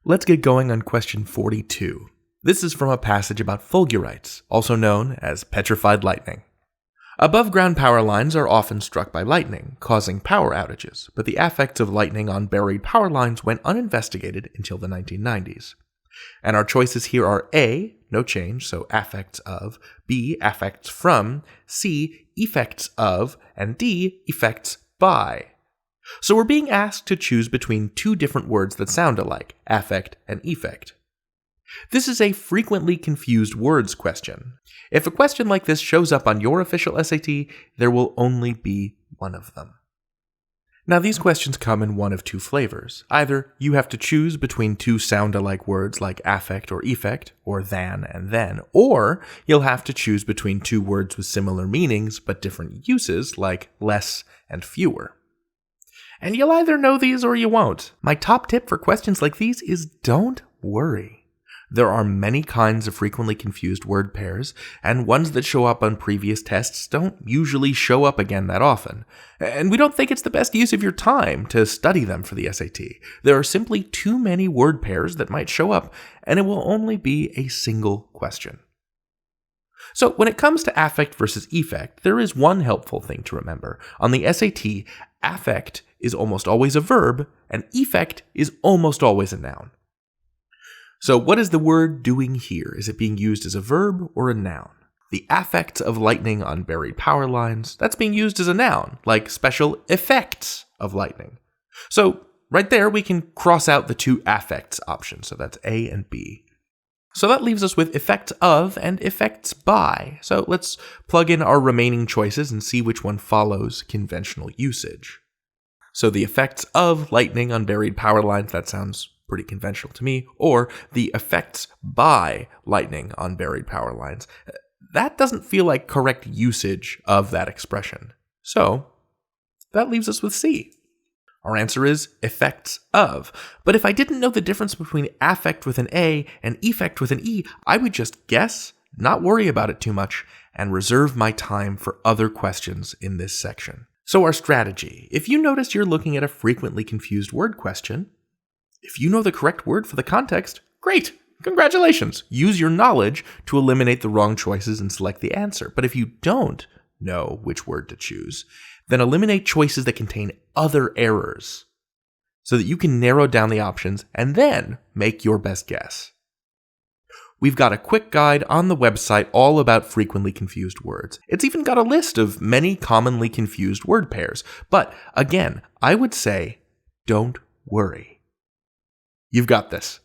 Let's get going on question 42. This is from a passage about fulgurites, also known as petrified lightning. Above-ground power lines are often struck by lightning, causing power outages, but the effects of lightning on buried power lines went uninvestigated until the 1990s. And our choices here are A, no change, so affects of, B, affects from, C, effects of, and D, effects by. So we're being asked to choose between two different words that sound alike, affect and effect. This is a frequently confused words question. If a question like this shows up on your official SAT, there will only be one of them. Now these questions come in one of two flavors. Either you have to choose between two sound-alike words like affect or effect, or than and then, or you'll have to choose between two words with similar meanings but different uses like less and fewer. And you'll either know these or you won't. My top tip for questions like these is don't worry. There are many kinds of frequently confused word pairs, and ones that show up on previous tests don't usually show up again that often. And we don't think it's the best use of your time to study them for the SAT. There are simply too many word pairs that might show up, and it will only be a single question. So when it comes to affect versus effect, there is one helpful thing to remember. On the SAT, affect is almost always a verb, and effect is almost always a noun. So what is the word doing here? Is it being used as a verb or a noun? The affects of lightning on buried power lines, that's being used as a noun, like special effects of lightning. So right there we can cross out the two affects options, so that's A and B. So that leaves us with effects of and effects by. So let's plug in our remaining choices and see which one follows conventional usage. So the effects of lightning on buried power lines, that sounds pretty conventional to me, or the effects by lightning on buried power lines. That doesn't feel like correct usage of that expression. So that leaves us with C. Our answer is effects of. But if I didn't know the difference between affect with an A and effect with an E, I would just guess, not worry about it too much, and reserve my time for other questions in this section. So our strategy. If you notice you're looking at a frequently confused word question, if you know the correct word for the context, great! Congratulations! Use your knowledge to eliminate the wrong choices and select the answer. But if you don't know which word to choose, then eliminate choices that contain other errors so that you can narrow down the options and then make your best guess. We've got a quick guide on the website all about frequently confused words. It's even got a list of many commonly confused word pairs. But again, I would say, don't worry. You've got this.